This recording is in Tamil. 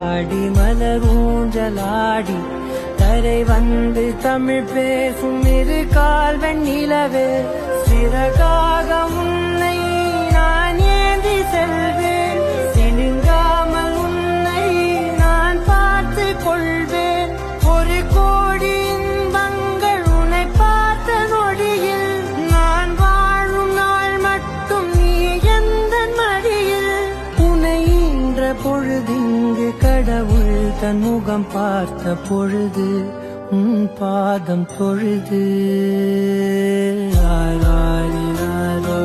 அடிமலர் ஊஞ்சலாடி தரை வந்து தமிழ் பேசும் இரு கால் வெண்ணிலவே சிறகாக உன்னை நான் ஏந்தி செல்வேன் சினுங்காமல் உன்னை நான் பார்த்து கொள்வேன் ஒரு கோடி இன்பங்கள் உன்னை பார்த்த நொடியில் நான் வாழும் நாள் மட்டும் நீ எந்த மடியில் உன்னை ஈன்ற பொழுதிங்கு கடவுள் தன் முகம் பார்த்த பொழுது உன் பாதம் தொழுது ஆராரினாரோ